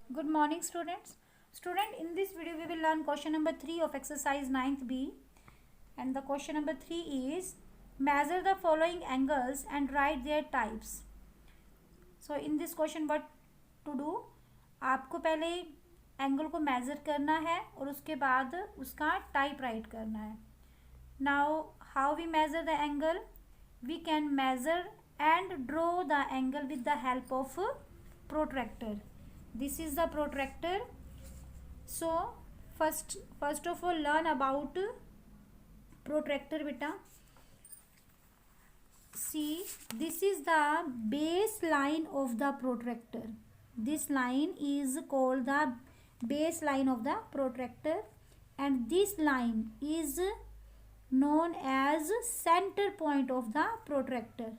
Good morning, students. Student, in this video we will learn question number 3 of exercise 9th B, and the question number 3 is measure the following angles and write their types. So in this question what to do, आपको पहले angle को major करना है और उसके बाद उसका type right करना है. Now how we measure the angle? We can measure and draw the angle with the help of protractor. This is the protractor. So first of all learn about protractor beta. See, this is the base line of the protractor. This line is called the base line of the protractor, and this line is known as center point of the protractor.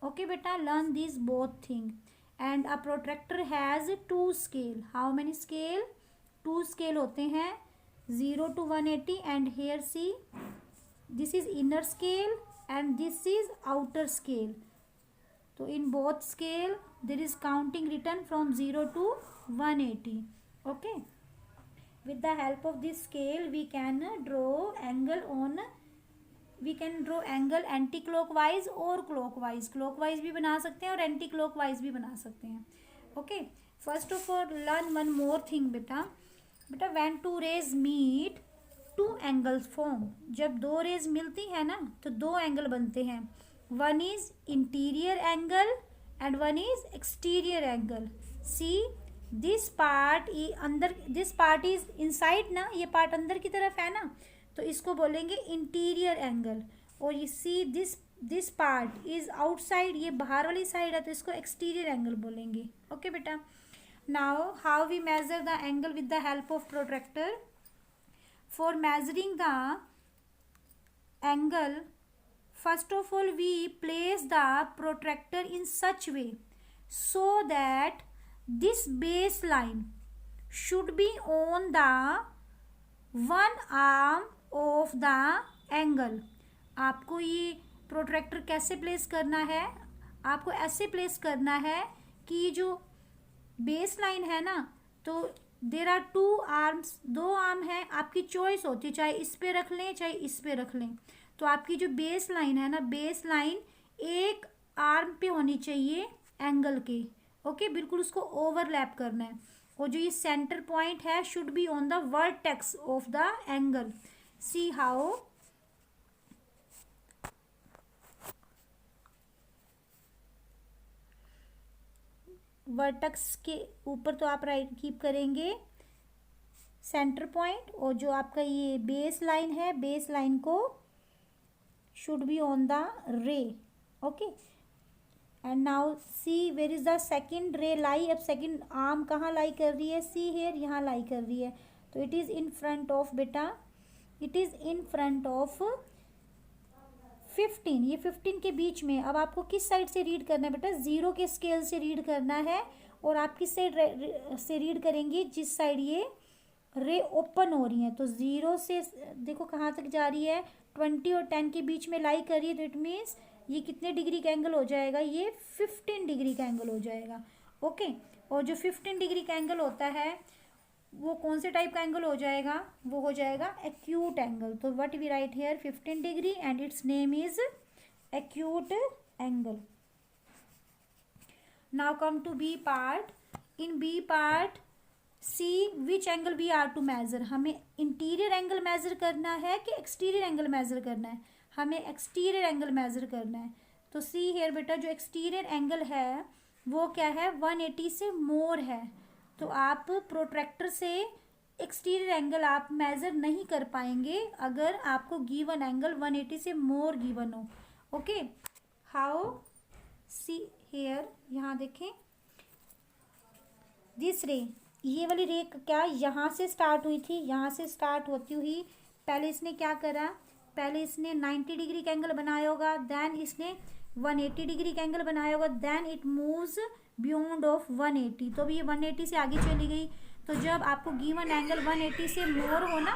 Okay beta, learn these both things. And a protractor has two scale. How many scale? Two scale होते हैं, 0 to 180. And here see, this is inner scale and this is outer scale. So in both scale there is counting written from 0 to 180. Okay, with the help of this scale we can draw angle anti clockwise और clockwise भी बना सकते हैं और anti clockwise भी बना सकते हैं. Okay, first of all learn one more thing बेटा. When two rays meet two angles form. जब दो रेज मिलती है ना तो दो एंगल बनते हैं. One is interior angle and one is exterior angle. See, this part is inside ना, ये पार्ट अंदर की तरफ है ना, तो इसको बोलेंगे इंटीरियर एंगल. और ये see, this part is outside, ये बाहर वाली साइड है, तो इसको एक्सटीरियर एंगल बोलेंगे. ओके बेटा, now how we measure the angle with the help of protractor. For measuring the angle, first of all we place the protractor in such way so that this baseline should be on the one arm of the angle. आपको ये protractor कैसे place करना है? आपको ऐसे place करना है कि ये जो बेस लाइन है ना, तो देर आर टू आर्म्स, दो आर्म है, आपकी चॉइस होती है, चाहे इस पे रख लें चाहे इस पे रख लें. तो आपकी जो बेस लाइन है ना, बेस लाइन एक आर्म पे होनी चाहिए एंगल के. ओके, बिल्कुल उसको ओवरलैप करना है. और जो ये सेंटर पॉइंट है should be on the vertex of the angle. See how. Vertex के ऊपर तो आप राइट कीप करेंगे सेंटर पॉइंट, और जो आपका ये बेस लाइन है, बेस लाइन को should be on the ray. Okay, and now see where is the second ray lie. अब सेकेंड आर्म कहाँ लाई कर रही है? सी हेयर, यहाँ लाई कर रही है. तो it is in front of बेटा, it is in front of 15. ये 15 के बीच में. अब आपको किस साइड से रीड करना है बेटा? 0 के स्केल से रीड करना है. और आप किस साइड से रीड करेंगे? जिस साइड ये रे ओपन हो रही है. तो 0 से देखो कहाँ तक जा रही है, 20 और 10 के बीच में लाई कर रही है. तो इट मीन्स ये कितने डिग्री का एंगल हो जाएगा? ये 15 डिग्री का एंगल हो जाएगा. ओके, और जो 15 डिग्री का एंगल होता है वो कौन से टाइप का एंगल हो जाएगा? वो हो जाएगा एक्यूट एंगल. तो what we write here, 15 degree and its name is acute angle. Now come to B part. In B part C which angle we are to measure. हमें इंटीरियर एंगल मेजर करना है कि exterior angle measure करना है? हमें exterior angle measure करना है. तो सी हेयर बेटा, जो एक्सटीरियर एंगल है वो क्या है? 180 से मोर है. तो आप प्रोट्रैक्टर से एक्सटीरियर एंगल आप मेजर नहीं कर पाएंगे अगर आपको गिवन एंगल 180 से मोर गिवन हो. Okay, how. सी हेयर, यहाँ देखें, दिस रे, ये वाली रे क्या यहाँ से स्टार्ट हुई थी, यहाँ से स्टार्ट होती हुई पहले इसने क्या करा? पहले इसने 90 डिग्री का एंगल बनाया होगा, देन इसने 180 डिग्री का एंगल बनाया होगा, then it moves beyond of 180. तो अभी ये 180 से आगे चली गई. तो जब आपको गिवन एंगल 180 से मोर हो ना,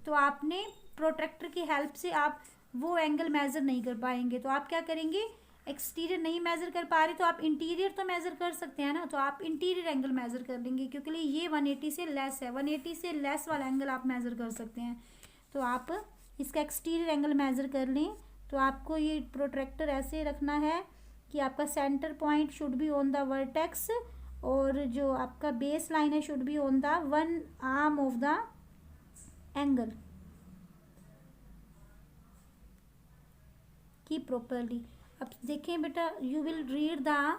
तो आपने प्रोट्रैक्टर की हेल्प से आप वो एंगल मेजर नहीं कर पाएंगे. तो आप क्या करेंगे? एक्सटीरियर नहीं मेज़र कर पा रहे तो आप इंटीरियर तो मेज़र कर सकते हैं ना, तो आप इंटीरियर एंगल मेज़र कर लेंगे क्योंकि ये 180 से लेस है, 180 से लेस वाला एंगल आप मेज़र कर सकते हैं। तो आप इसका एक्सटीरियर एंगल मेज़र कर लें। तो आपको ये प्रोट्रैक्टर ऐसे रखना है कि आपका centre point should be on the vertex और जो आपका बेस लाइन है should be on the one arm of the angle की प्रॉपरली। अब देखें बेटा, you will read the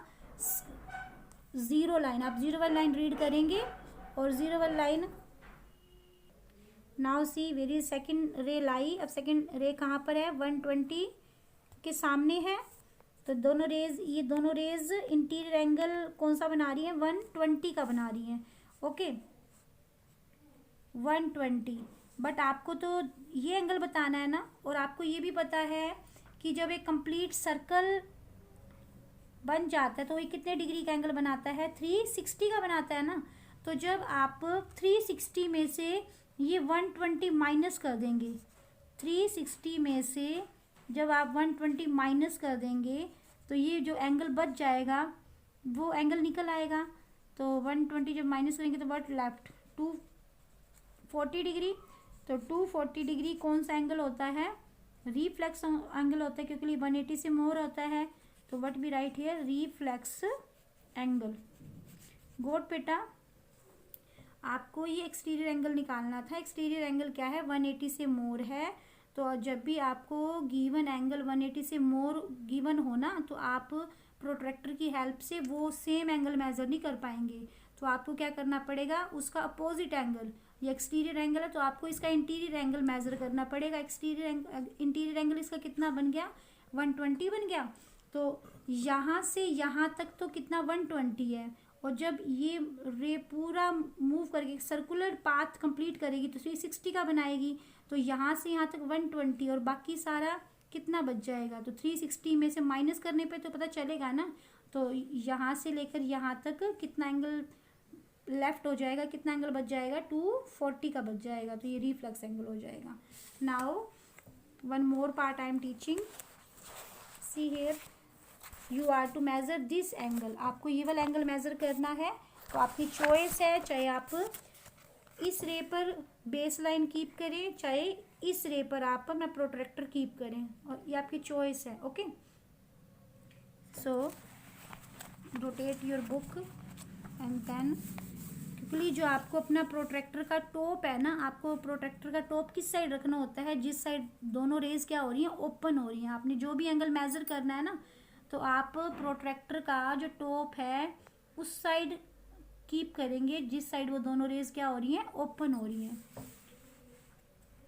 zero line, आप ज़ीरो वाली लाइन रीड करेंगे और ज़ीरो वाली line now see where is second ray lie. अब सेकेंड रे कहाँ पर है, 120 के सामने है। तो दोनों रेज, ये दोनों रेज इंटीरियर एंगल कौन सा बना रही है, 120 का बना रही हैं। ओके 120, बट आपको तो ये एंगल बताना है ना, और आपको ये भी पता है कि जब एक कंप्लीट सर्कल बन जाता है तो ये कितने डिग्री का एंगल बनाता है, 360 का बनाता है ना। तो जब आप 360 में से ये 120 माइनस कर देंगे, 360 में से जब आप 120 माइनस कर देंगे तो ये जो एंगल बच जाएगा वो एंगल निकल आएगा। तो 120 जब माइनस करेंगे तो व्हाट लेफ्ट, 240 डिग्री। तो 240 डिग्री कौन सा एंगल होता है, रिफ्लेक्स एंगल होता है क्योंकि 180 से मोर होता है। तो what we write here, reflex angle. Good बेटा, आपको ये एक्सटीरियर एंगल निकालना था। एक्सटीरियर एंगल क्या है, 180 से मोर है। तो जब भी आपको गिवन एंगल 180 से मोर गिवन हो ना, तो आप प्रोट्रैक्टर की हेल्प से वो सेम एंगल मेजर नहीं कर पाएंगे। तो आपको क्या करना पड़ेगा, उसका अपोजिट एंगल, ये एक्सटीरियर एंगल है तो आपको इसका इंटीरियर एंगल मेजर करना पड़ेगा। इंटीरियर एंगल इसका कितना बन गया, 120 बन गया। तो यहाँ से यहाँ तक तो कितना, 120 है। और जब ये रे पूरा मूव करके सर्कुलर पाथ कंप्लीट करेगी तो 360 का बनाएगी। तो यहाँ से यहाँ तक 120 और बाकी सारा कितना बच जाएगा, तो 360 में से माइनस करने पे तो पता चलेगा ना। तो यहाँ से लेकर यहाँ तक कितना एंगल लेफ्ट हो जाएगा, कितना एंगल बच जाएगा, 240 का बच जाएगा। तो ये रिफ्लेक्स एंगल हो जाएगा। Now one more part I am teaching, see here, you are to measure this angle. आपको ये वाला एंगल मेजर करना है। तो आपकी चॉइस है, चाहे आप इस रे पर बेस लाइन कीप करें, चाहे इस रे पर आप अपना प्रोट्रैक्टर कीप करें, और ये आपकी चॉइस है। Okay, so rotate your book and then, क्योंकि जो आपको अपना प्रोट्रैक्टर का टॉप है ना, आपको प्रोट्रैक्टर का टॉप किस साइड रखना होता है, जिस साइड दोनों रेज क्या हो रही हैं, ओपन हो रही हैं। आपने जो भी एंगल मेजर करना है ना, तो आप प्रोट्रैक्टर का जो टॉप है उस साइड कीप करेंगे जिस साइड वो दोनों रेज क्या हो रही हैं, ओपन हो रही हैं।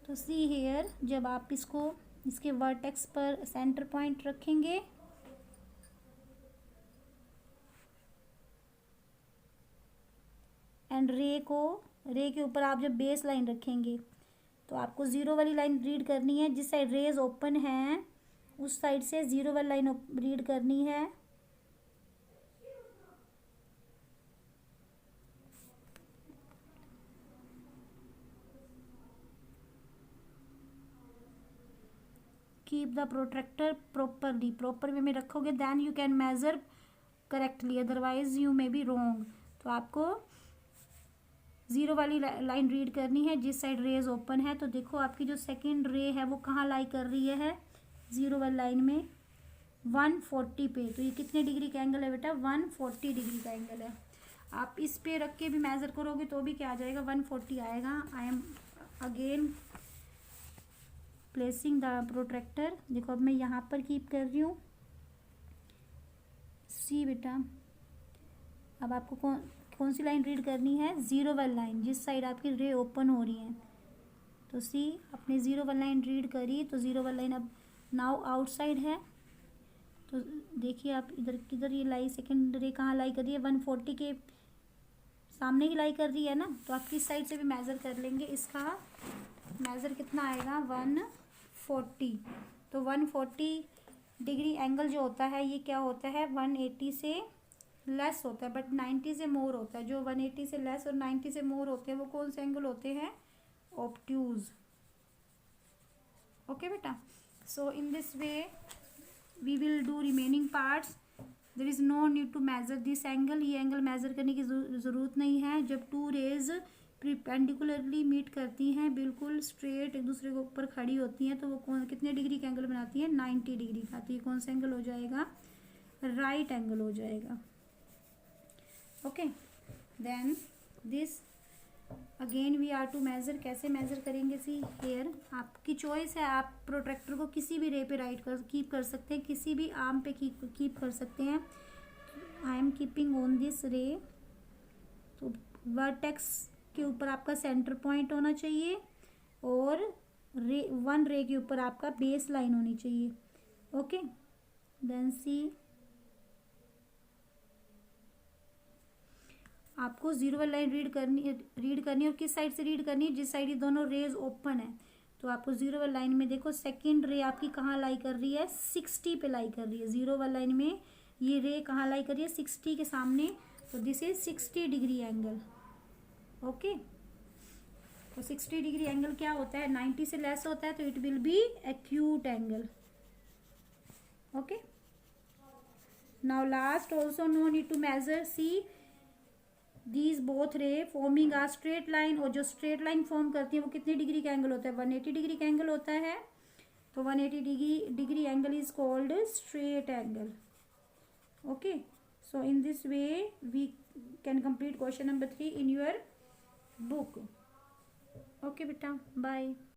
तो सी हेयर, जब आप इसको इसके वर्टेक्स पर सेंटर पॉइंट रखेंगे, एंड रे के ऊपर आप जब बेस लाइन रखेंगे तो आपको ज़ीरो वाली लाइन रीड करनी है। जिस साइड रेज ओपन है उस साइड से ज़ीरो वाली लाइन रीड करनी है। Keep the protractor properly, proper way में रखोगे then you can measure correctly, otherwise you may be wrong. तो आपको ज़ीरो वाली लाइन रीड करनी है जिस साइड रेज ओपन है। तो देखो आपकी जो सेकंड रे है वो कहाँ लाई कर रही है, ज़ीरो वाली लाइन में 140 पे। तो ये कितने डिग्री का एंगल है बेटा, 140 डिग्री का एंगल है। आप इस पे रख के भी मेज़र करोगे तो भी क्या आ जाएगा, 140 आएगा। I am again placing the protractor. देखो अब मैं यहाँ पर कीप कर रही हूँ, सी बेटा। अब आपको कौन सी लाइन रीड करनी है, ज़ीरो वाली लाइन, जिस साइड आपकी रे ओपन हो रही है। तो सी, अपने ज़ीरो वाली लाइन रीड करी, तो ज़ीरो वाली लाइन अब नाउ आउटसाइड है। तो देखिए आप इधर किधर ये लाई, सेकंड रे कहाँ लाई कर रही है, 140 के सामने ही लाई कर रही है ना। तो आप किस साइड से भी मेज़र कर लेंगे, इसका मेज़र कितना आएगा, 140। तो 140 डिग्री एंगल जो होता है ये क्या होता है, 180 से लेस होता है, बट 90 से मोर होता है। जो 180 से लेस और 90 से मोर होते हैं वो कौन से एंगल होते हैं, ऑब्ट्यूज। ओके बेटा, so in this way we will do remaining parts. There is no need to measure this angle. ये एंगल मेजर करने की ज़रूरत नहीं है. जब टू रेज परपेंडिकुलरली मीट करती हैं, बिल्कुल स्ट्रेट एक दूसरे के ऊपर खड़ी होती हैं, तो वो कितने डिग्री का एंगल बनाती है? 90 डिग्री का. तो ये कौन सा एंगल हो जाएगा? राइट एंगल हो जाएगा. Okay, then this again we are to measure. कैसे मेजर करेंगे? सी हेयर आपकी चॉइस है. आप प्रोट्रैक्टर को किसी भी रे पे कीप कर सकते हैं, किसी भी आर्म पे कीप कर सकते हैं. I am keeping on this रे. तो वर्टेक्स के ऊपर आपका सेंटर पॉइंट होना चाहिए और वन रे के ऊपर आपका बेस लाइन होनी चाहिए. ओके, देन सी आपको जीरो वाली लाइन रीड करनी और किस साइड से रीड करनी है? जिस साइड ये दोनों रेज ओपन है. तो आपको जीरो वाली लाइन में देखो सेकंड रे आपकी कहाँ लाई कर रही है? 60 पे लाई कर रही है. जीरो वाली लाइन में ये रे कहाँ लाई कर रही है? 60 के सामने. तो this is 60 degree angle. Okay, तो 60 डिग्री एंगल क्या होता है? 90 से लेस होता है तो it will be acute angle. Okay, now last also no need to measure. See these both ray forming a straight line. और जो स्ट्रेट लाइन फॉर्म करती है वो कितने डिग्री का एंगल होता है? 180 डिग्री का एंगल होता है. तो 180 degree angle is called straight angle. Okay, so in this way we can complete question number 3 in your book. Okay बेटा, बाय.